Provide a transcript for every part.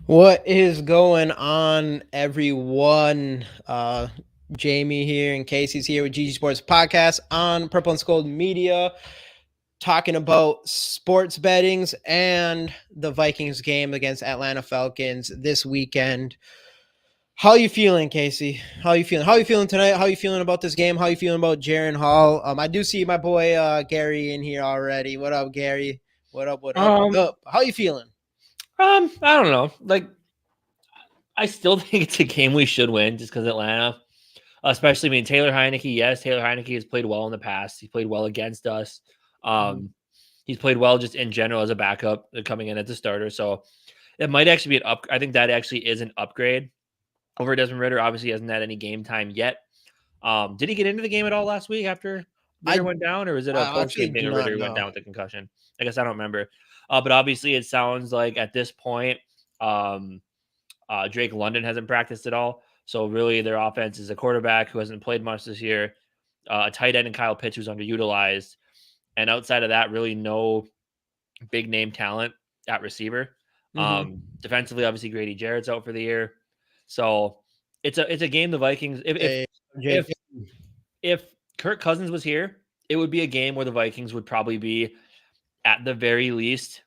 What is going on, everyone? Jamie here and Casey's here with GG Sports Podcast on Purple and SKOL'd Media, talking about sports bettings and the Vikings game against Atlanta Falcons this weekend. How you feeling, Casey? How you feeling? How you feeling tonight? How you feeling about this game? How you feeling about Jaren Hall? I do see my boy Gary in here already. What up, Gary? What up? What up? What Um, up? How you feeling? I don't know. I still think it's a game we should win just because Atlanta, especially, I mean, Taylor Heineke. Yes, Taylor Heineke has played well in the past. He played well against us. Mhm. Um, he's played well just in general as a backup coming in as a starter. So it might actually be an up. I think that actually is an upgrade over Desmond Ritter. Obviously, he hasn't had any game time yet. Did he get into the game at all last week after Ritter I went down, or was it a I post actually game thing do where not Ritter went down know. with a concussion? I guess I don't remember. But obviously, it sounds like at this point, um, Drake London hasn't practiced at all. So really, their offense is a quarterback who hasn't played much this year, a tight end and Kyle Pitts who's underutilized, and outside of that, really no big name talent at receiver. Mhm. Defensively, obviously Grady Jarrett's out for the year, so it's a game the Vikings Hey, if Jake. if Kirk Cousins was here, it would be a game where the Vikings would probably be at the very least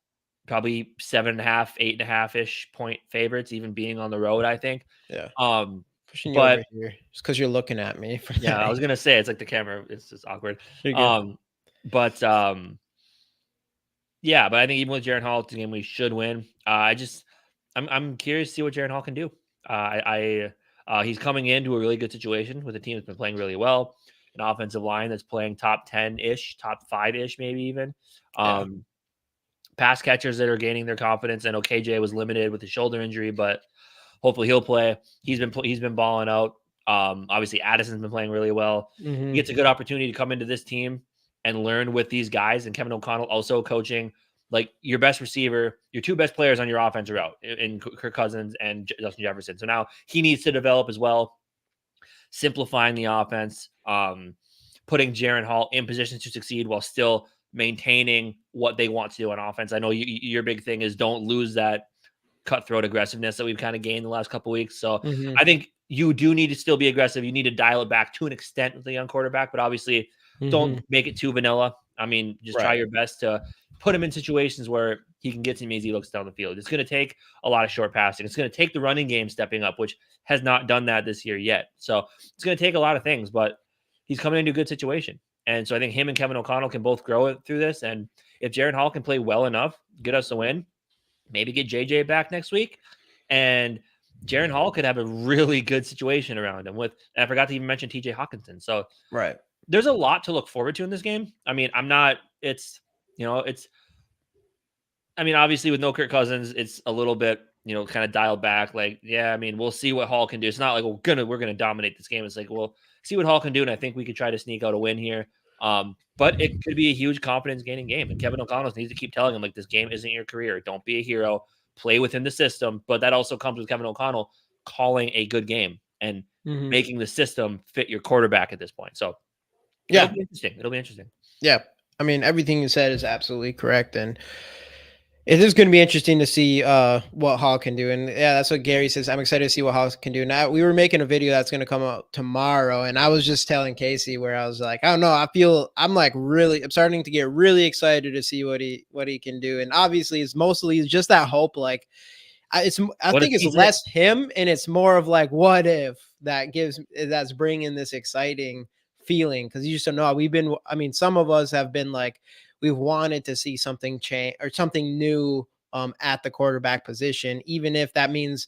probably 7.5, 8.5 ish point favorites, even being on the road. I think. Yeah, Um, pushing you over but here just because you're looking at me for yeah, I that. was gonna say it's like the camera. It's just awkward. You're good. Um, but yeah, but I think even with Jaren Hall, it's a game we should win. I'm curious to see what Jaren Hall can do. He's coming into a really good situation with a team that's been playing really well, an offensive line that's playing top 10 ish, top 5 ish, maybe even. Yeah. Um, Pass catchers that are gaining their confidence. I know KJ was limited with his shoulder injury, but hopefully he'll play. He's been balling out. Obviously Addison's been playing really well. He Mhm. gets a good opportunity to come into this team and learn with these guys. And Kevin O'Connell also coaching. Like your best receiver, your two best players on your offense are out in Kirk Cousins and Justin Jefferson. So now he needs to develop as well, simplifying the offense, putting Jaren Hall in positions to succeed while still maintaining what they want to do on offense. I know your big thing is don't lose that cutthroat aggressiveness that we've kind of gained the last couple of weeks. So Mhm. I think you do need to still be aggressive. You need to dial it back to an extent with the young quarterback, but obviously don't Mhm. make it too vanilla. I mean, just try Right. your best to put him in situations where he can get some easy looks down the field. It's going to take a lot of short passing. It's going to take the running game stepping up, which has not done that this year yet. So it's going to take a lot of things, but he's coming into a good situation. And so I think him and Kevin O'Connell can both grow it through this. And if Jaren Hall can play well enough, get us a win, maybe get JJ back next week, and Jaren Hall could have a really good situation around him. And I forgot to even mention TJ Hawkinson. So Right. there's a lot to look forward to in this game. I mean, I'm not. It's. I mean, obviously with no Kirk Cousins, it's a little bit kind of dialed back. Like, yeah, I mean, we'll see what Hall can do. It's not like we're gonna dominate this game. It's like, well, see what Hall can do, and I think we could try to sneak out a win here. But it could be a huge confidence gaining game, and Kevin O'Connell needs to keep telling him like this game isn't your career. Don't be a hero. Play within the system. But that also comes with Kevin O'Connell calling a good game and Mhm. making the system fit your quarterback at this point. So it'll Yeah. be interesting. It'll be interesting. Yeah. I mean, everything you said is absolutely correct, and it is going to be interesting to see what Hall can do. And yeah, that's what Gary says. I'm excited to see what Hall can do. Now we were making a video that's going to come out tomorrow, and I was just telling Casey where I was like, I don't know, I'm starting to get really excited to see what he can do. And obviously, it's mostly just that hope. Like I What if think it's he's it? less him, and it's more of like what if that's bringing this exciting feeling because you just don't know. I mean, some of us have been like we've wanted to see something change or something new at the quarterback position, even if that means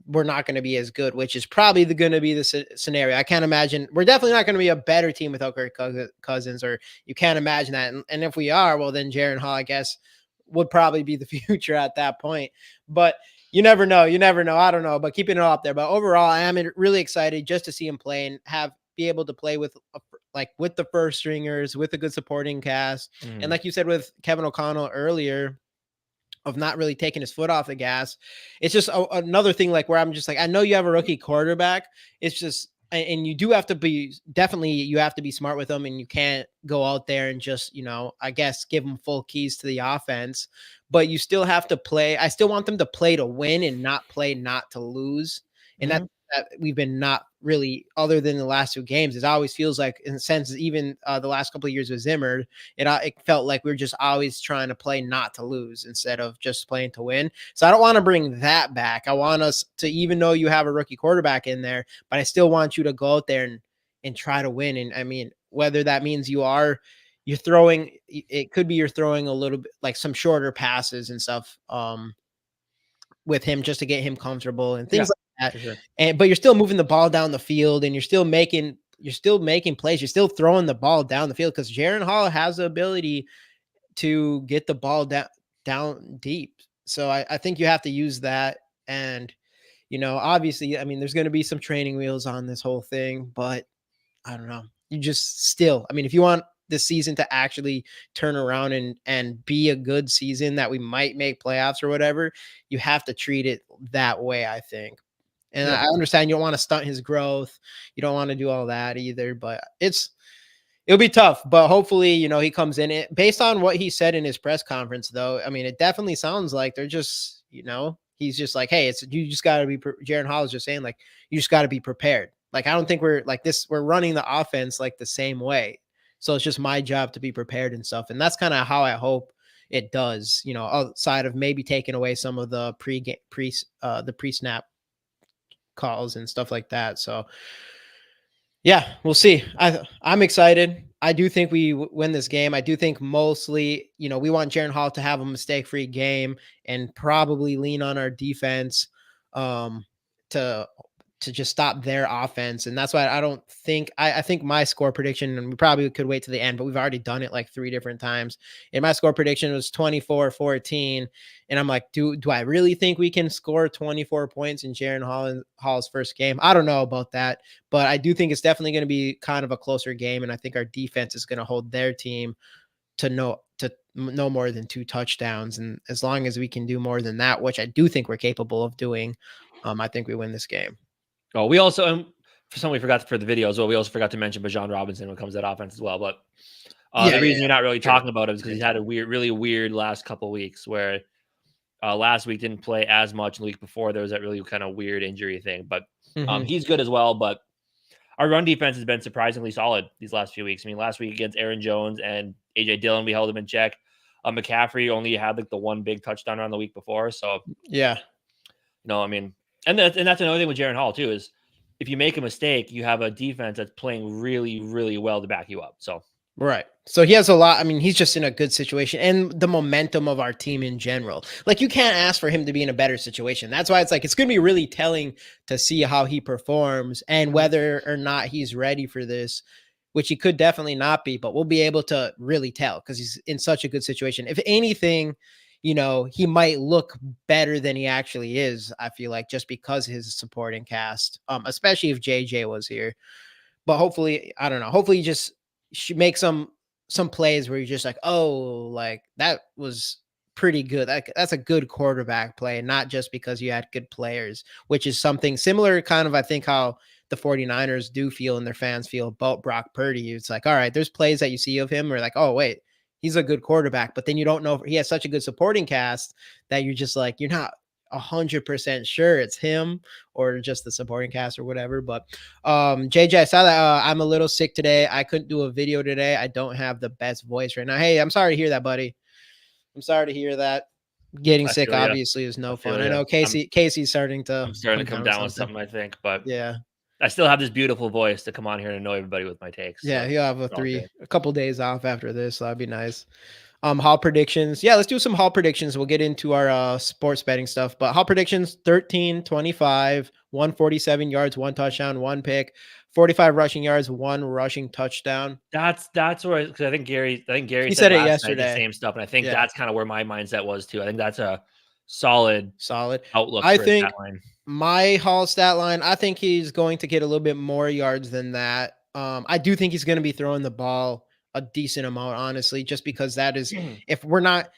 we're not going to be as good, which is probably going to be the scenario. I can't imagine we're definitely not going to be a better team without Kirk Cousins, or you can't imagine that. And if we are, well, then Jaren Hall, I guess, would probably be the future at that point. But you never know. You never know. I don't know, but keeping it all up there. But overall, I am really excited just to see him play and be able to play with like with the first stringers, with a good supporting cast, and Mm. like you said with Kevin O'Connell earlier, of not really taking his foot off the gas. It's just another thing like where I'm just like, I know you have a rookie quarterback. It's just and you do have to be definitely you have to be smart with them, and you can't go out there and just, I guess give them full keys to the offense, but you still have to play. I still want them to play to win and not play not to lose. And Mhm. that we've been not really, other than the last 2 games. It always feels like, in a sense, even the last couple of years with Zimmer, it felt like we were just always trying to play not to lose instead of just playing to win. So I don't want to bring that back. I want us to, even though you have a rookie quarterback in there, but I still want you to go out there and try to win. And I mean, whether that means you're throwing, it could be you're throwing a little bit like some shorter passes and stuff with him just to get him comfortable and Yeah, things like that. for sure. But you're still moving the ball down the field, and you're still making plays. You're still throwing the ball down the field, because Jaren Hall has the ability to get the ball down deep. So I think you have to use that. And obviously, I mean, there's going to be some training wheels on this whole thing, but I don't know. You just still, I mean, if you want this season to actually turn around and be a good season that we might make playoffs or whatever, you have to treat it that way, I think. And Yeah. I understand you don't want to stunt his growth. You don't want to do all that either, but it'll be tough. But hopefully, he comes in it based on what he said in his press conference, though. I mean, it definitely sounds like they're just, he's just like, hey, you just got to be, Jaren Hall is just saying, like, you just got to be prepared. Like, I don't think we're like this. We're running the offense like the same way. So it's just my job to be prepared and stuff. And that's kind of how I hope it does, outside of maybe taking away some of the pre-snap calls and stuff like that. So yeah, we'll see. I'm excited. I do think we win this game. I do think mostly, we want Jaren Hall to have a mistake-free game and probably lean on our defense to just stop their offense. And that's why I don't think I think my score prediction, and we probably could wait to the end, but we've already done it like 3 different times. And my score prediction was 24-14. And I'm like, do I really think we can score 24 points in Jaren Hall's first game? I don't know about that, but I do think it's definitely going to be kind of a closer game. And I think our defense is going to hold their team to no more than 2 touchdowns. And as long as we can do more than that, which I do think we're capable of doing, I think we win this game. Oh, we also, for some we forgot for the video as well, we also forgot to mention Bijan Robinson when it comes to that offense as well. But the reason you're not really talking about him is because he's had a really weird last couple of weeks where last week didn't play as much. The week before, there was that really kind of weird injury thing. But he's good as well. But our run defense has been surprisingly solid these last few weeks. I mean, last week against Aaron Jones and A.J. Dillon, we held him in check. McCaffrey only had like the one big touchdown on the week before. So, yeah. I mean, and that's another thing with Jaren Hall, too, is if you make a mistake, you have a defense that's playing really, really well to back you up. So, right. So he has a lot. I mean, he's just in a good situation, and the momentum of our team in general. Like, you can't ask for him to be in a better situation. That's why it's going to be really telling to see how he performs and whether or not he's ready for this, which he could definitely not be, but we'll be able to really tell because he's in such a good situation. If anything, he might look better than he actually is, I feel like, just because his supporting cast, especially if JJ was here. But hopefully, I don't know. Hopefully, you just should make some plays where you're just like, oh, like that was pretty good. That's a good quarterback play, not just because you had good players, which is something similar, kind of, I think, how the 49ers do feel and their fans feel about Brock Purdy. It's like, all right, there's plays that you see of him where like, oh, wait, he's a good quarterback, but then you don't know if he has such a good supporting cast that you're just like, you're not 100% sure it's him or just the supporting cast or whatever. But JJ, I saw that I'm a little sick today. I couldn't do a video today. I don't have the best voice right now. Hey, I'm sorry to hear that, buddy. I'm sorry to hear that. Getting sick obviously is no fun. I know Casey's starting to come down with something, I think, but yeah, I still have this beautiful voice to come on here and annoy everybody with my takes. Yeah, so he'll have a couple days off after this, so that'd be nice. Hall predictions. Yeah, let's do some Hall predictions. We'll get into our sports betting stuff. But Hall predictions: 13-25, 147 yards, 1 touchdown, 1 pick, 45 rushing yards, 1 rushing touchdown. That's where, because I think Gary he said it yesterday. The same stuff, and I think that's kind of where my mindset was too. I think that's a solid outlook. I think my Hall stat line, I think he's going to get a little bit more yards than that. I do think he's going to be throwing the ball a decent amount, honestly, just because that is, if we're not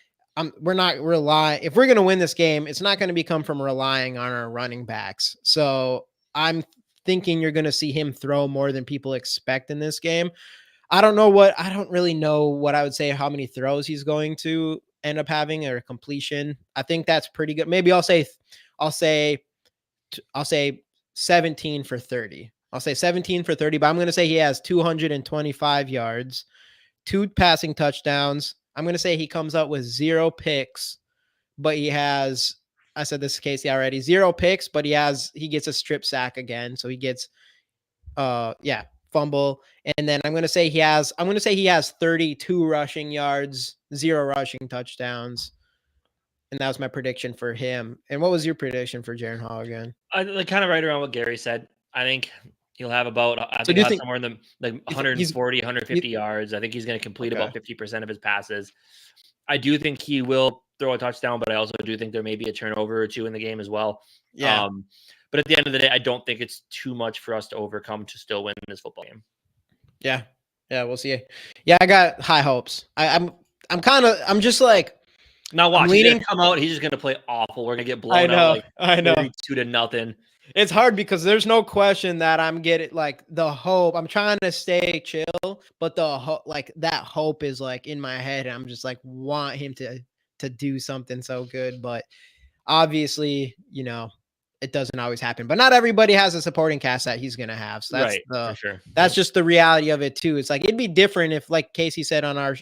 relying, if we're going to win this game, it's not going to become from relying on our running backs. So I'm thinking you're going to see him throw more than people expect in this game. I don't really know what I would say how many throws he's going to end up having or completion. I think that's pretty good. Maybe I'll say 17 for 30. I'll say 17 for 30, but I'm going to say he has 225 yards, 2 passing touchdowns. I'm going to say he comes up with 0 picks, but he has, I said this is Casey already, 0 picks, but he gets a strip sack again. So he gets, fumble. And then I'm going to say he has 32 rushing yards, 0 rushing touchdowns. And that was my prediction for him. And what was your prediction for Jaren Hall again? Kind of right around what Gary said. I think he'll have about, somewhere in the 140, 150 yards. I think he's going to complete about 50% of his passes. I do think he will throw a touchdown, but I also do think there may be a turnover or 2 in the game as well. Yeah. But at the end of the day, I don't think it's too much for us to overcome to still win this football game. Yeah. Yeah, we'll see. Yeah, I got high hopes. I'm just like, now watch, he's gonna come out, he's just gonna play awful. We're gonna get blown out like 32-0. It's hard because there's no question that I'm getting like the hope. I'm trying to stay chill, but that hope is like in my head. And I'm just like want him to do something so good, but obviously, it doesn't always happen. But not everybody has a supporting cast that he's gonna have. So that's for sure. That's just the reality of it too. It's like it'd be different if, like Casey said on our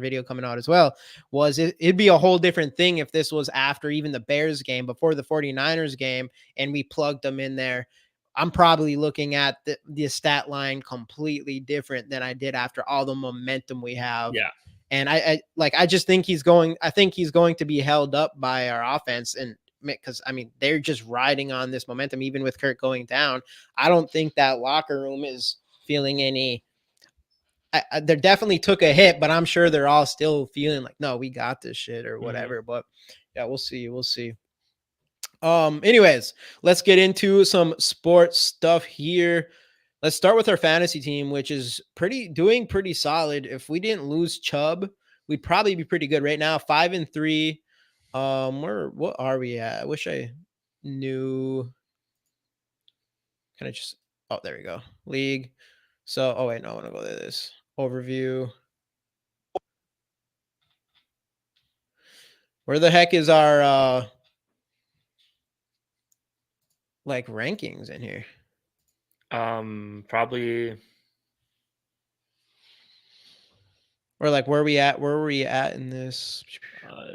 video coming out as well, it'd be a whole different thing if this was after even the Bears game, before the 49ers game, and we plugged them in there. I'm probably looking at the stat line completely different than I did after all the momentum we have. Yeah. And I just think he's going to be held up by our offense. And because they're just riding on this momentum, even with Kirk going down. I don't think that locker room is feeling any. They definitely took a hit, but I'm sure they're all still feeling like, no, we got this shit or whatever. But yeah, we'll see. Anyways, let's get into some sports stuff here. Let's start with our fantasy team, which is doing pretty solid. If we didn't lose Chubb, we'd probably be pretty good right now. 5-3. What are we at? I wish I knew. There we go. League. So, I want to go to this overview. Where the heck is our rankings in here? Probably. Or where were we at in this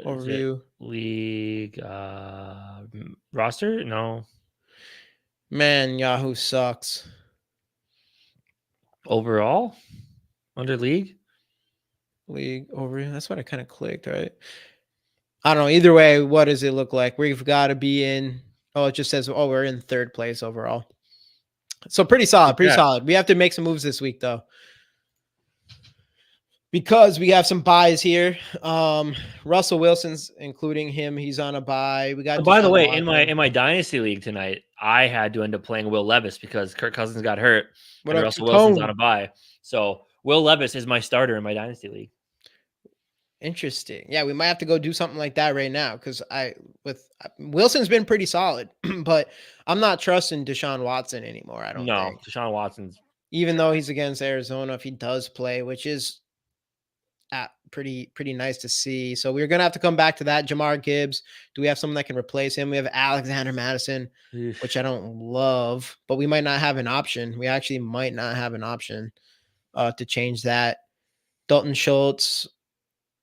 overview? League roster? No. Man, Yahoo sucks. Overall? Under league overview. That's what I kind of clicked, right? I don't know. Either way, what does it look like? We've got to be in. Oh, it just says, we're in 3rd place overall. So pretty solid, solid. We have to make some moves this week, though, because we have some buys here. Russell Wilson's, including him, he's on a buy. We got. By the way, in my dynasty league tonight, I had to end up playing Will Levis because Kirk Cousins got hurt and Russell Wilson's on a bye. So Will Levis is my starter in my dynasty league. Interesting. Yeah, we might have to go do something like that right now because Wilson's been pretty solid, but I'm not trusting Deshaun Watson anymore. I don't think. Deshaun Watson's, even though he's against Arizona, if he does play, which is pretty nice to see. So we're gonna have to come back to that. Jamar Gibbs. Do we have someone that can replace him? We have Alexander Madison, which I don't love, but we might not have an option. We actually might not have an option to change that. Dalton Schultz.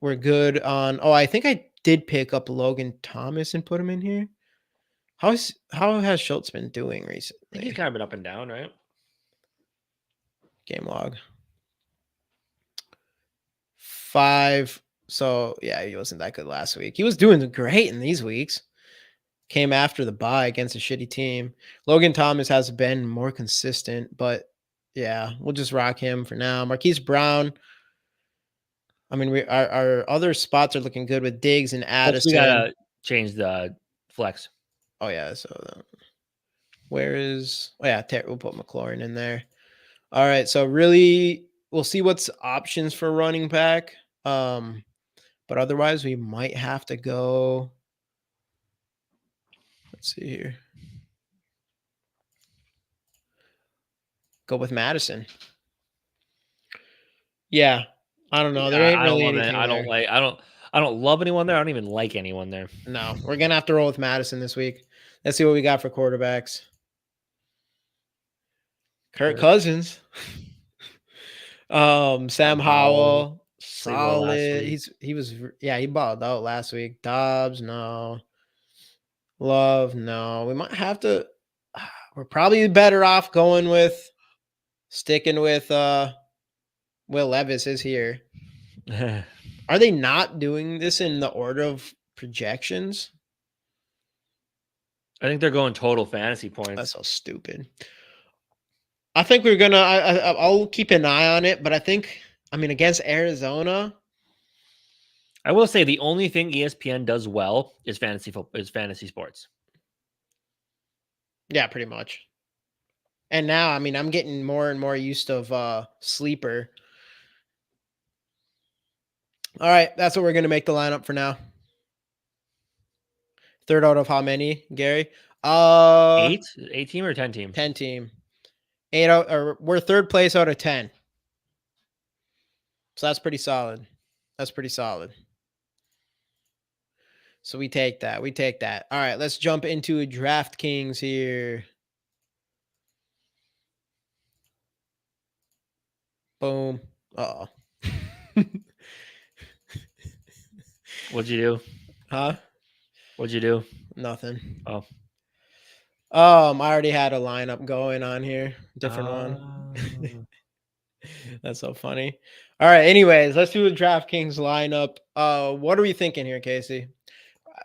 We're good on. I think I did pick up Logan Thomas and put him in here. How has Schultz been doing recently? I think he's kind of been up and down, right? Game log. 5. So yeah, he wasn't that good last week. He was doing great in these weeks. Came after the bye against a shitty team. Logan Thomas has been more consistent, but yeah, we'll just rock him for now. Marquise Brown. Our other spots are looking good with Diggs and Addison. We gotta change the flex. Oh yeah, so where is? Oh yeah, we'll put McLaurin in there. All right, so really, we'll see what's options for running back. But otherwise, we might have to go. Let's see here. Go with Madison. Yeah. I don't know. There Yeah, ain't I don't really love it. anything there. I don't love anyone there. I don't even like anyone there. No, we're gonna have to roll with Madison this week. Let's see what we got for quarterbacks. Kirk Cousins. Sam Howell Howell, played well last solid. week. He balled out last week. Dobbs, no. Love, no. We might have to. We're probably better off sticking with Will Levis is here. Are they not doing this in the order of projections? I think they're going total fantasy That's points. so stupid. I think we're gonna. I'll keep an eye on it, but I think. I mean, against Arizona, I will say the only thing ESPN does well is fantasy sports. yeah, pretty much. And now, I mean, I'm getting more and more used to sleeper. All right, that's what we're gonna make the lineup for now. Third out of how many, Gary? 8 team or 10 team? 10 team. 8 out, or we're third place out of 10. So that's pretty solid. That's pretty solid. So we take that. We take that. All right, let's jump into DraftKings here. Boom. Uh-oh. What'd you do? Huh? What'd you do? Nothing. Oh. I already had a lineup going on here. Different one. That's so funny. All right. Anyways, let's do a DraftKings lineup. What are we thinking here, Casey?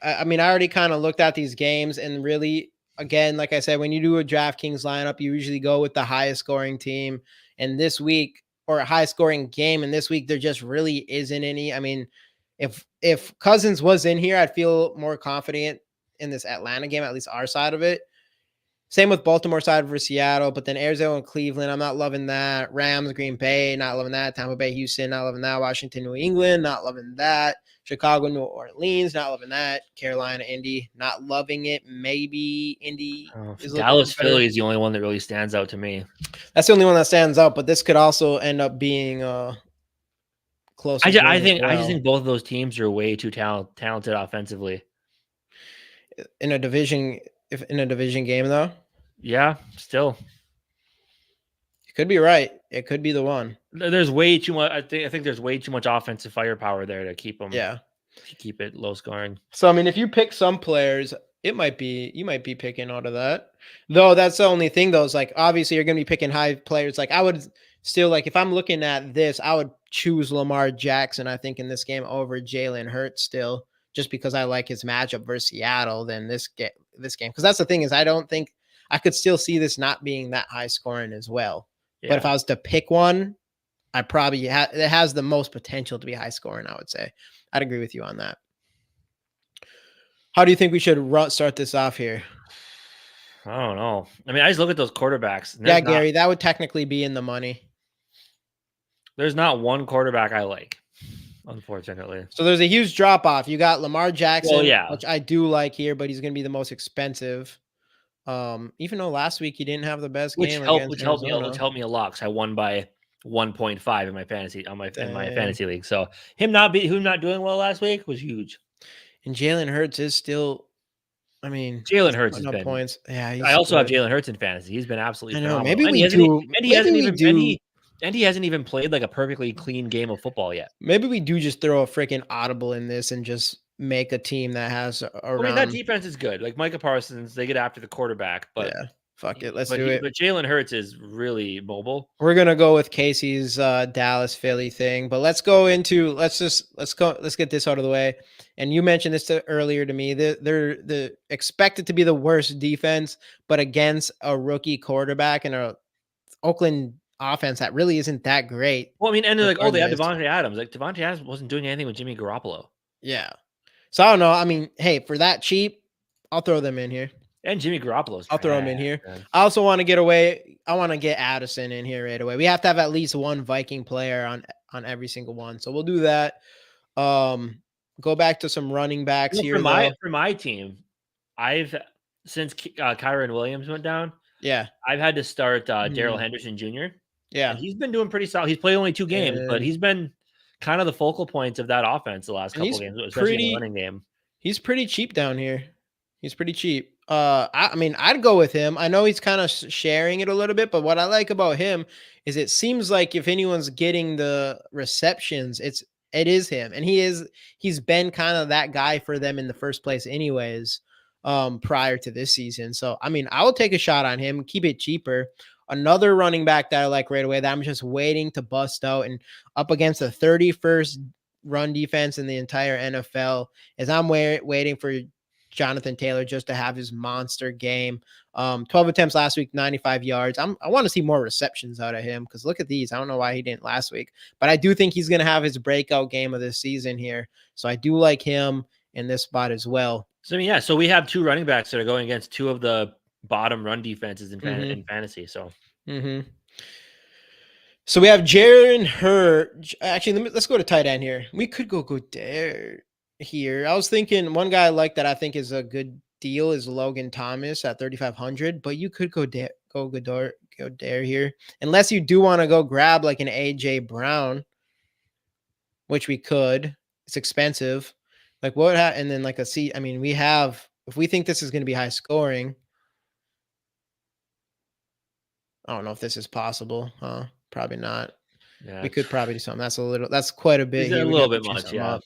I mean, I already kind of looked at these games, and really, again, like I said, when you do a DraftKings lineup, you usually go with the highest scoring team. And this week, or a high scoring game, and this week there just really isn't any. I mean, if Cousins was in here, I'd feel more confident in this Atlanta game, at least our side of it. Same with Baltimore side versus Seattle, but then Arizona and Cleveland, I'm not loving that. Rams, Green Bay, not loving that. Tampa Bay, Houston, not loving that. Washington, New England, not loving that. Chicago, New Orleans, not loving that. Carolina, Indy, not loving it. Maybe Indy is looking Dallas, better. Philly is the only one that really stands out to me. That's the only one that stands out, but this could also end up being close. I just think both of those teams are way too talented offensively. In a division game, though. Yeah, still. You could be right. It could be the one. There's way too much. I think there's way too much offensive firepower there to keep them. Yeah, to keep it low scoring. So I mean, if you pick some players, you might be picking out of that. Though that's the only thing. Though is like obviously you're gonna be picking high players. Like I would still like if I'm looking at this, I would choose Lamar Jackson. I think in this game over Jalen Hurts still, just because I like his matchup versus Seattle. Than this game because that's the thing is I don't think I could still see this not being that high scoring as well. Yeah. But if I was to pick one, I probably it has the most potential to be high scoring. I would say I'd agree with you on that. How do you think we should start this off here? I don't know. I mean, I just look at those quarterbacks. Yeah, Gary, that would technically be in the money. There's not one quarterback I like, unfortunately. So there's a huge drop off. You got Lamar Jackson, yeah. which I do like here, but he's going to be the most expensive. Even though last week he didn't have the best game, which helped me a lot because I won by 1.5 in my fantasy league. So him not doing well last week was huge. And Jalen Hurts is still, I mean, Jalen Hurts has been points. Yeah, I also have Jalen Hurts in fantasy. He's been absolutely phenomenal. Maybe we do. And he hasn't even played like a perfectly clean game of football yet. Maybe we do just throw a freaking audible in this and just make a team that has around. I mean, that defense is good. Like Micah Parsons, they get after the quarterback, but yeah, fuck it, let's do it. But Jalen Hurts is really mobile. We're gonna go with Casey's Dallas Philly thing, but let's get this out of the way. And you mentioned this earlier to me. They're expected to be the worst defense, but against a rookie quarterback and a Oakland offense that really isn't that great. Well, I mean, and they're like, they have Devontae Adams. Like Devontae Adams wasn't doing anything with Jimmy Garoppolo. Yeah. So I don't know. I mean, hey, for that cheap, I'll throw them in here. And Jimmy Garoppolo's I'll throw him in here. Man. I also want to get away. I want to get Addison in here right away. We have to have at least one Viking player on every single one. So we'll do that. Go back to some running backs here. For my team, since Kyron Williams went down, Yeah. I've had to start Daryl Mhm. Henderson Jr. and Yeah. he's been doing pretty solid. He's played only 2 games, but And he's been kind of the focal point of that offense the last and couple games, especially in the running game. he's pretty cheap down here. He's pretty cheap. I mean, I'd go with him. I know he's kind of sharing it a little bit, but what I like about him is it seems like if anyone's getting the receptions, it is him, and he's been kind of that guy for them in the first place, anyways. Prior to this season, so I mean, I will take a shot on him, keep it cheaper. Another running back that I like right away that I'm just waiting to bust out and up against the 31st run defense in the entire NFL is I'm waiting for Jonathan Taylor just to have his monster game. 12 attempts last week, 95 yards. I want to see more receptions out of him because look at these. I don't know why he didn't last week, but I do think he's going to have his breakout game of this season here. So I do like him in this spot as well. So, I mean, yeah, so we have 2 running backs that are going against 2 of the bottom run defenses in Mm-hmm. fantasy, so. Mm-hmm. So we have Jaren Hurt. Actually, let's go to tight end here. We could go there here. I was thinking one guy I like that I think is a good deal is Logan Thomas at 3,500, but you could go there here, unless you do want to go grab like an AJ Brown, which we could. It's expensive. Like what? And then like a C. I mean, we have if we think this is going to be high scoring. I don't know if this is possible, huh? Probably not. Yeah, We could probably do something. That's quite a bit it's a here. We'd little have to bit change much, something yeah. up.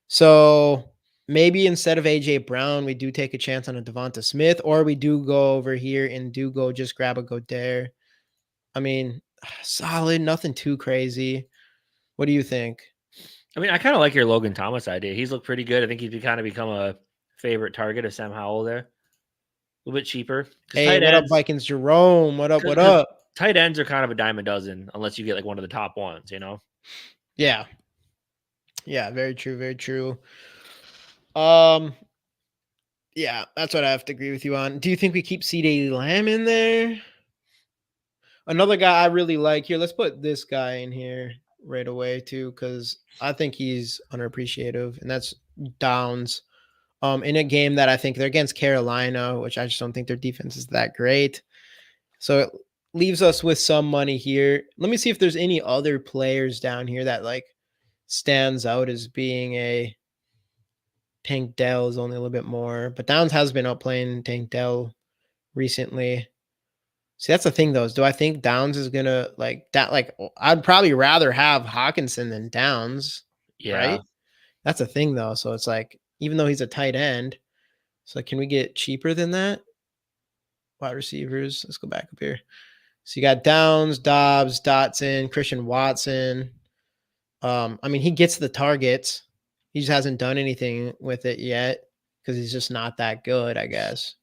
So maybe instead of AJ Brown, we do take a chance on a Devonta Smith, or we do go over here and do go just grab a Godare. I mean, solid, nothing too crazy. What do you think? I mean, I kind of like your Logan Thomas idea. He's looked pretty good. I think he's kind of become a favorite target of Sam Howell there. A little bit cheaper. Hey, what up, Vikings Jerome? What up? What up? Tight ends are kind of a dime a dozen unless you get like one of the top ones, you know? Yeah. Yeah, very true. Very true. Yeah, that's what I have to agree with you on. Do you think we keep CeeDee Lamb in there? Another guy I really like here. Let's put this guy in here right away too, because I think he's underappreciative, and that's Downs. In a game that I think they're against Carolina, which I just don't think their defense is that great. So it leaves us with some money here. Let me see if there's any other players down here that like stands out as being a Tank Dell is only a little bit more, but Downs has been outplaying Tank Dell recently. See, that's the thing though, is do I think Downs is gonna like that? Like, I'd probably rather have Hawkinson than Downs, Yeah. right? That's the thing though. So it's like, even though he's a tight end, so can we get cheaper than that? Wide receivers. Let's go back up here. So you got Downs, Dobbs, Dotson, Christian Watson. I mean, he gets the targets. He just hasn't done anything with it yet because he's just not that good, I guess.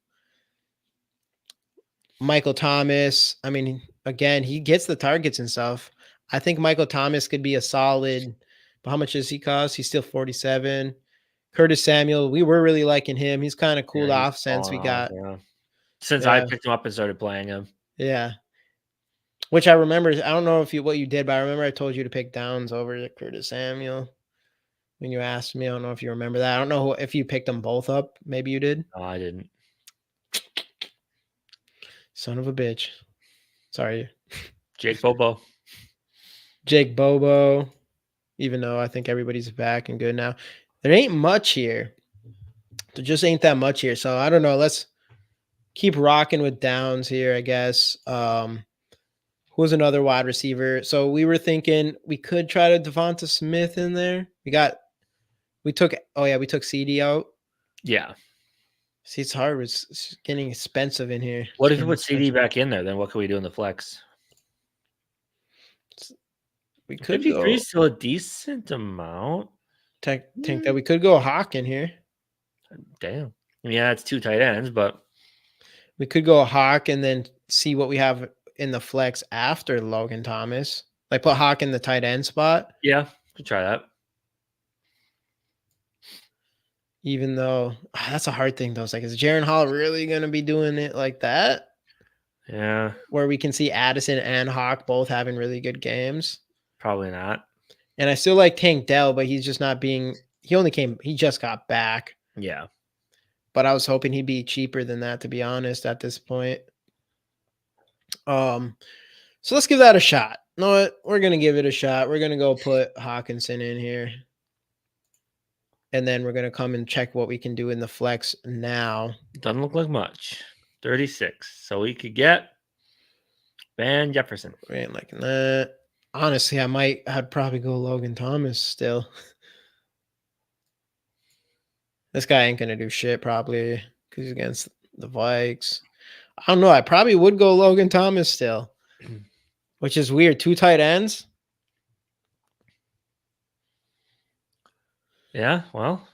Michael Thomas. I mean, again, he gets the targets and stuff. I think Michael Thomas could be a solid, but how much does he cost? He's still 47. Curtis Samuel, we were really liking him. He's kind of cooled off since we got. Since I picked him up and started playing him. Yeah. Which I remember, I don't know what you did, but I remember I told you to pick Downs over Curtis Samuel when you asked me. I don't know if you remember that. I don't know if you picked them both up. Maybe you did. No, I didn't. Son of a bitch. Sorry. Jake Bobo. Jake Bobo. Even though I think everybody's back and good now. There ain't much here. There just ain't that much here. So I don't know. Let's keep rocking with Downs here, I guess. Who's another wide receiver? So we were thinking we could try to Devonta Smith in there. We took CD out. Yeah. See, it's hard. It's getting expensive in here. What if you put CD back in there? Then what can we do in the flex? We could 53 is still a decent amount. Tank that we could go Hawk in here. Damn. I mean, yeah, it's 2 tight ends, but we could go Hawk and then see what we have in the flex after Logan Thomas. Like put Hawk in the tight end spot. Yeah, could try that. Even though that's a hard thing though. It's like, is Jaren Hall really going to be doing it like that? Yeah. Where we can see Addison and Hawk both having really good games. Probably not. And I still like Tank Dell, but he's just not being – he just got back. Yeah. But I was hoping he'd be cheaper than that, to be honest, at this point. So let's give that a shot. You know what? We're gonna give it a shot. We're gonna go put Hawkinson in here. And then we're gonna come and check what we can do in the flex now. Doesn't look like much. 36. So we could get Van Jefferson. We ain't liking that. Honestly, I'd probably go Logan Thomas still. This guy ain't gonna do shit probably because he's against the Vikes. I don't know. I probably would go Logan Thomas still, which is weird. 2 tight ends. Yeah, well,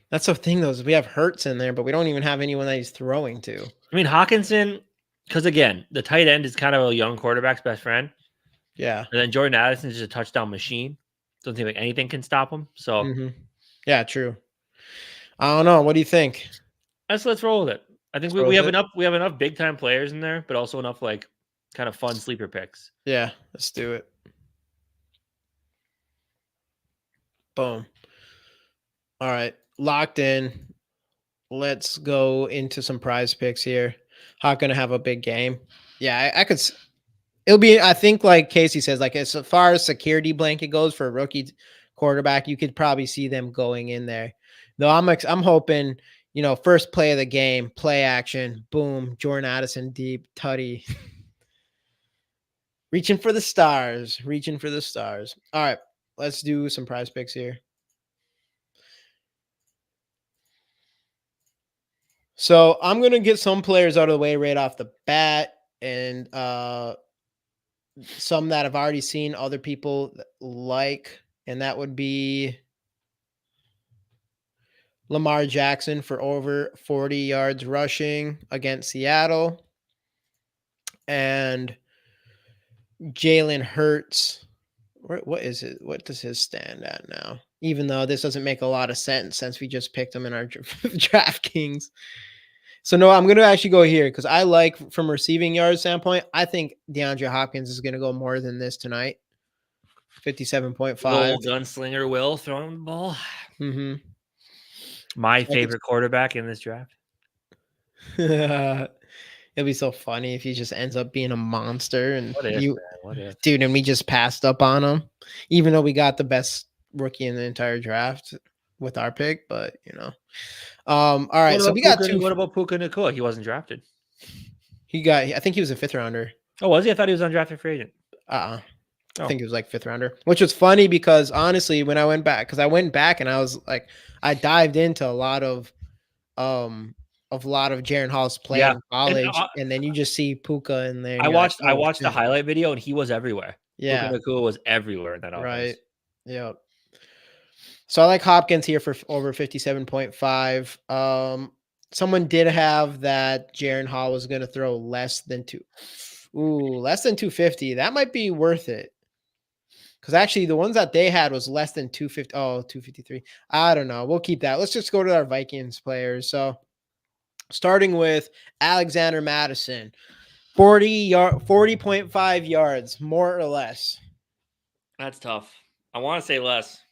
That's the thing, though, is we have Hurts in there, but we don't even have anyone that he's throwing to. I mean, Hawkinson, because again, the tight end is kind of a young quarterback's best friend. Yeah. And then Jordan Addison is just a touchdown machine. Doesn't seem like anything can stop him. So, yeah, true. I don't know. What do you think? let's roll with it. I think we have enough big time players in there, but also enough like kind of fun sleeper picks. Yeah, let's do it. Boom. All right, locked in. Let's go into some prize picks here. Hawk gonna have a big game. Yeah, I could. It'll be. I think, like Casey says, like as far as security blanket goes for a rookie quarterback, you could probably see them going in there. Though I'm hoping, first play of the game, play action, boom, Jordan Addison deep, tutty. Reaching for the stars. All right, let's do some prize picks here. So I'm going to get some players out of the way right off the bat, and some that I've already seen other people like, and that would be Lamar Jackson for over 40 yards rushing against Seattle, and Jalen Hurts. What is it? What does his stand at now? Even though this doesn't make a lot of sense since we just picked him in our DraftKings. So no, I'm going to actually go here because I like, from receiving yards standpoint, I think DeAndre Hopkins is going to go more than this tonight. 57.5. Little gunslinger Will throwing the ball. Mm-hmm. My favorite quarterback in this draft. It'll be so funny if he just ends up being a monster and What if? Dude, and we just passed up on him, even though we got the best rookie in the entire draft with our pick. But all right. So we got two. What about Puka Nacua? He wasn't drafted. I think he was a 5th rounder. Oh, was he? I thought he was undrafted free agent. I think it was like 5th rounder, which was funny because honestly, when I went back, and I was like, I dived into a lot of Jaren Hall's play in college, and then you just see Puka in there. I watched the highlight video, and he was everywhere. Yeah, Puka Nacua was everywhere in that offense. Right. Yep. So I like Hopkins here for over 57.5. Someone did have that Jaren Hall was going to throw less than 250. That might be worth it. Because actually the ones that they had was less than 250. Oh, 253. I don't know. We'll keep that. Let's just go to our Vikings players. So starting with Alexander Madison, 40.5 yards, more or less. That's tough. I want to say less.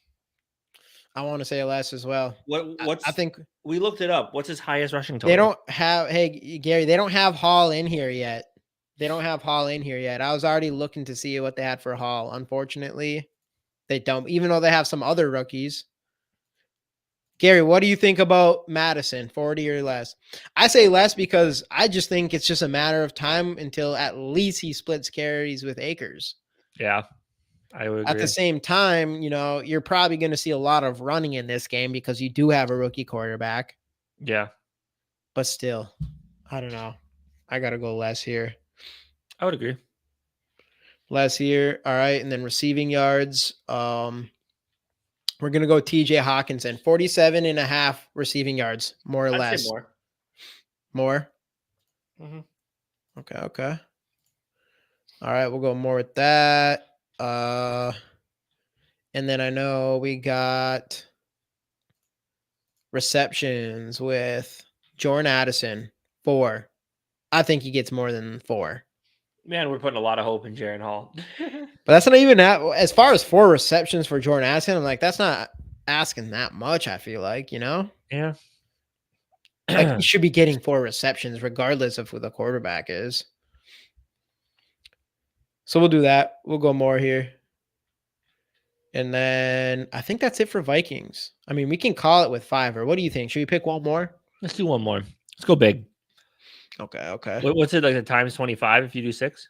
I want to say less as well. I think we looked it up. What's his highest rushing total? They don't have, hey, Gary, they don't have Hall in here yet. I was already looking to see what they had for Hall. Unfortunately, they don't, even though they have some other rookies. Gary, what do you think about Madison, 40 or less? I say less because I just think it's just a matter of time until at least he splits carries with Akers. Yeah. I would agree. At the same time, you're probably going to see a lot of running in this game because you do have a rookie quarterback. Yeah. But still, I don't know. I got to go less here. I would agree. Less here. All right. And then receiving yards. We're going to go TJ Hawkinson, 47.5 receiving yards, more or less. Say more. More? Mm-hmm. Okay. All right. We'll go more with that. And then I know we got receptions with Jordan Addison, 4. I think he gets more than 4. Man, we're putting a lot of hope in Jaren Hall. But that's not even that. As far as 4 receptions for Jordan Addison, I'm like, that's not asking that much, I feel like, Yeah. Like he should be getting 4 receptions regardless of who the quarterback is. So we'll do that. We'll go more here. And then I think that's it for Vikings. I mean, we can call it with 5, or what do you think? Should we pick one more? Let's do one more. Let's go big. Okay. What's it like the times 25 if you do 6?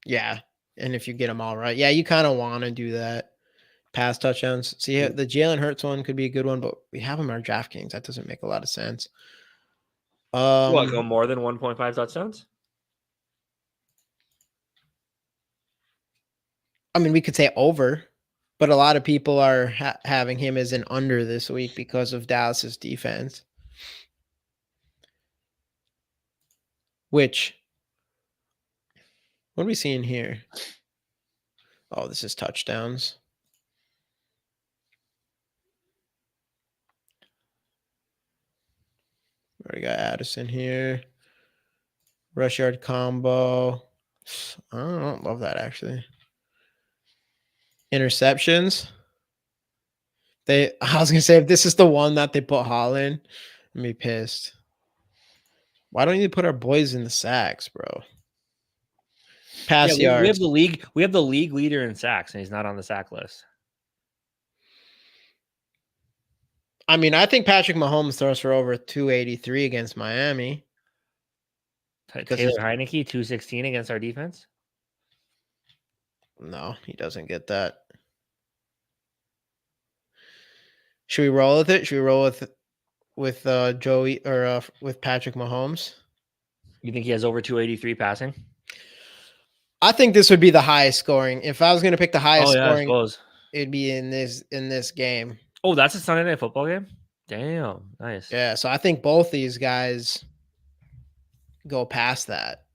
Yeah. And if you get them all right. Yeah, you kind of want to do that. Pass touchdowns. See, the Jalen Hurts one could be a good one, but we have him on our DraftKings. That doesn't make a lot of sense. What, go more than 1.5 touchdowns? I mean, we could say over, but a lot of people are having him as an under this week because of Dallas's defense. Which, what are we seeing here? Oh, this is touchdowns. We got Addison here. Rush yard combo. I don't love that, actually. Interceptions. I was going to say, if this is the one that they put Hall in, I'm be pissed. Why don't you put our boys in the sacks, bro? Pass yards. We have the league leader in sacks, and he's not on the sack list. I mean, I think Patrick Mahomes throws for over 283 against Miami. Taylor Heineke, 216 against our defense? No, he doesn't get that. Should we roll with it? Should we roll with Joey or with Patrick Mahomes? You think he has over 283 passing? I think this would be the highest scoring. If I was going to pick the highest scoring, I it'd be in this game. Oh, that's a Sunday Night Football game? Damn, nice. Yeah, so I think both these guys go past that.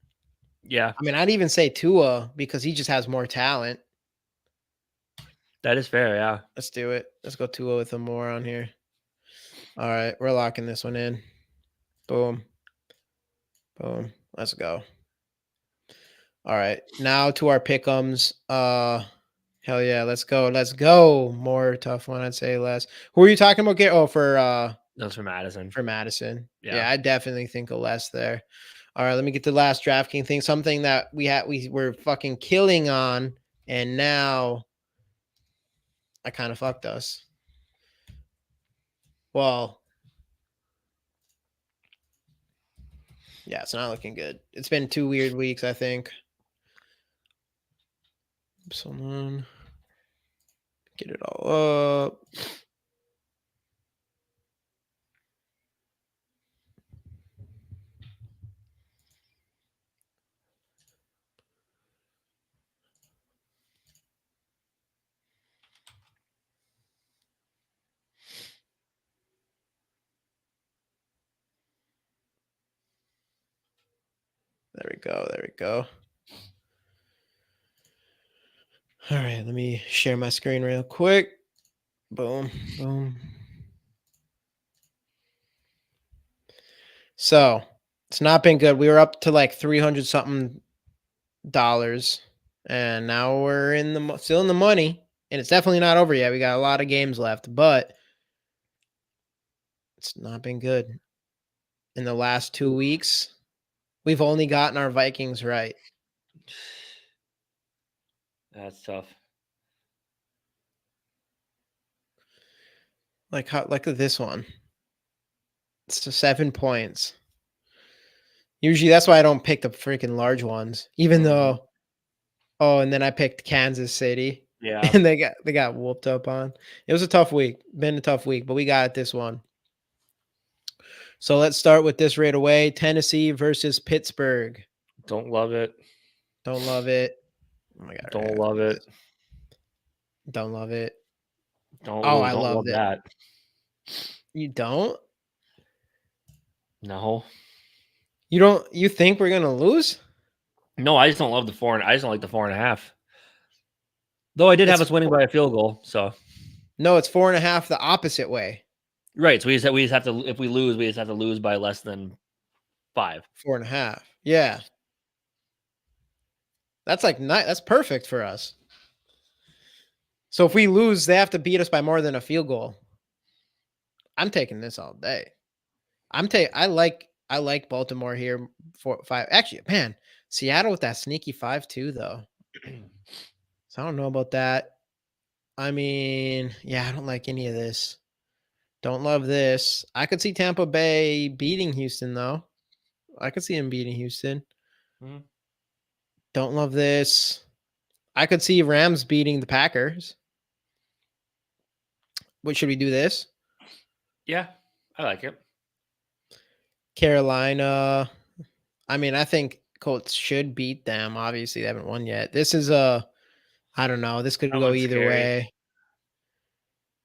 Yeah. I mean, I'd even say Tua because he just has more talent. That is fair, yeah. Let's do it. Let's go Tua with a more on here. All right, we're locking this one in. Boom. Boom. Let's go. All right, now to our pick'ems. Hell yeah, let's go. Let's go. More tough one, I'd say less. Who are you talking about? Oh, for that was for Madison. For Madison. Yeah, I definitely think a less there. All right, let me get the last DraftKings thing. Something that we were fucking killing on, and now I kind of fucked us. Well, yeah, it's not looking good. It's been 2 weird weeks, I think. Someone get it all up. There we go. There we go. All right, let me share my screen real quick. Boom, boom. So it's not been good. We were up to like $300 something, and now we're still in the money, and it's definitely not over yet. We got a lot of games left, but it's not been good. In the last 2 weeks, we've only gotten our Vikings right. That's tough. Like this one. It's 7 points. Usually that's why I don't pick the freaking large ones, even though. Oh, and then I picked Kansas City. Yeah. And they got whooped up on. It was a tough week. Been a tough week, but we got it this one. So let's start with this right away. Tennessee versus Pittsburgh. Don't love it. Don't love it. Oh my God. Don't love it. Don't love it. I love that. You don't? No. You don't? You think we're gonna lose? No, I just don't love the 4. I just don't like the 4.5. Though I did have us winning by a field goal, so. No, it's 4.5 the opposite way. Right, so we just have to. If we lose, we just have to lose by less than 5. 4.5. Yeah. That's like that's perfect for us. So if we lose, they have to beat us by more than a field goal. I'm taking this all day. I like Baltimore here 4-5. Actually, man, Seattle with that sneaky 5-2 though. So I don't know about that. I mean, yeah, I don't like any of this. Don't love this. I could see Tampa Bay beating Houston, though. I could see him beating Houston. Mhm. Don't love this. I could see Rams beating the Packers. What should we do this? Yeah, I like it. Carolina. I mean, I think Colts should beat them. Obviously, they haven't won yet. This is I don't know. This could That go one's either scary. way.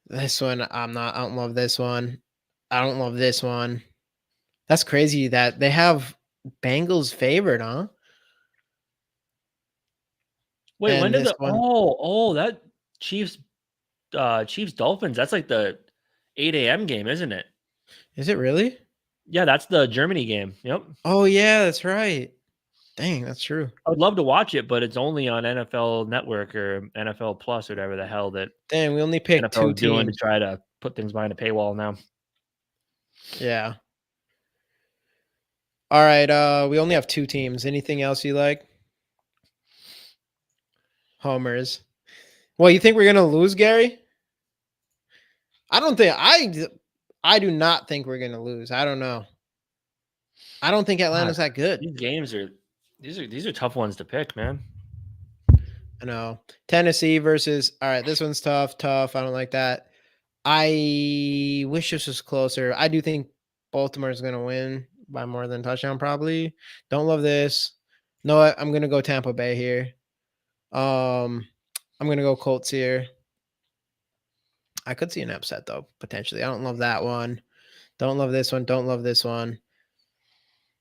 This one, I don't love this one. I don't love this one. That's crazy that they have Bengals favored, huh? Wait, when And did this the one, that Chiefs Chiefs Dolphins, that's like the 8 a.m. game, isn't it? is it really? Yeah, that's the Germany game. Yep. Oh yeah, that's right. Dang, that's true. I would love to watch it, but it's only on NFL Network or NFL Plus or whatever the hell that Dang, we only picked NFL two is doing to teams. try to put things behind a paywall now. Yeah. All right. We only have two teams. Anything else you like? Homers. Well, you think we're gonna lose, Gary? I don't think I do not think we're gonna lose. I don't know. I don't think God, Atlanta's that good. these games are these are tough ones to pick, man. I know. Tennessee versus all right, this one's tough, tough. I don't like that. I wish this was closer. I do think Baltimore's gonna win by more than a touchdown, probably. Don't love this. No, I'm gonna go Tampa Bay here. I'm gonna go Colts here. I could see an upset though, potentially. I don't love that one. Don't love this one. Don't love this one.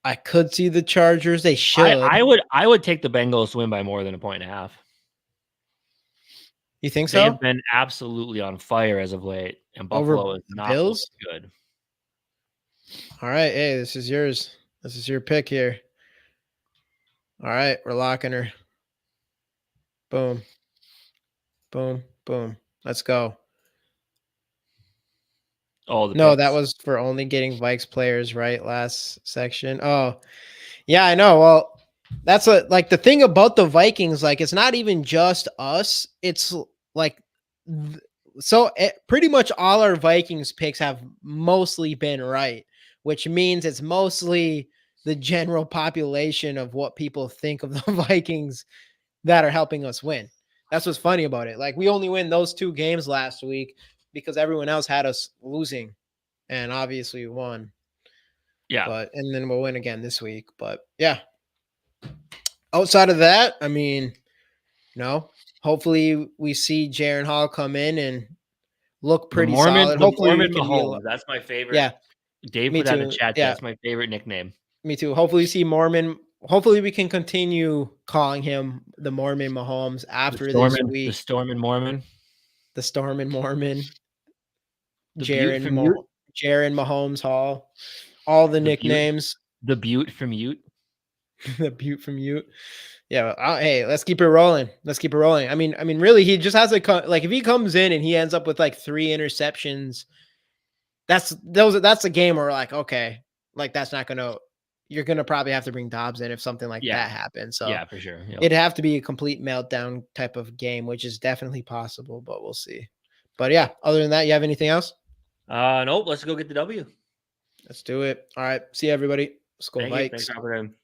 I could see the Chargers. They should. I would take the Bengals to win by more than a point and a half. You think They have so? been absolutely on fire as of late, and Over Buffalo is the not looking Bills? good. All right. Hey, this is yours. This is your pick here. All right. We're locking her. Boom. Boom. Boom. Let's go. Oh, the No, that picks. was for only getting Vikes players right last section. Oh, yeah, I know. Well, that's what like the thing about the Vikings, like it's not even just us. It's like pretty much all our Vikings picks have mostly been right, which means it's mostly the general population of what people think of the Vikings that are helping us win. That's what's funny about it. Like we only win those two games last week because everyone else had us losing and obviously won. Yeah. But and then we'll win again this week. But yeah. Outside of that, I mean, hopefully we see Jaren Hall come in and look pretty solid. The Hopefully we Mormon can be Mahomes. That's my favorite. yeah, Dave me put that in the too. chat. Yeah, That's my favorite nickname. me too. Hopefully see Mormon. Hopefully we can continue calling him the Mormon Mahomes after this The week. Storm and Mormon. The Storm and Mormon. The Butte from Ute. Jaren Mahomes Hall. All the nicknames. The Butte from Ute. The Butte from Ute. Yeah, hey, let's keep it rolling. Let's keep it rolling. I mean, really, he just has like if he comes in and he ends up with like 3 interceptions, that's a game where like okay, like that's not gonna. You're gonna probably have to bring Dobbs in if something like that happens. So Yeah, for sure. Yep. it'd have to be a complete meltdown type of game, which is definitely possible, but we'll see. But yeah, other than that, you have anything else? Nope. Let's go get the W. Let's do it. All right. See you, everybody. Skol Thank you. Thanks Vikes. for having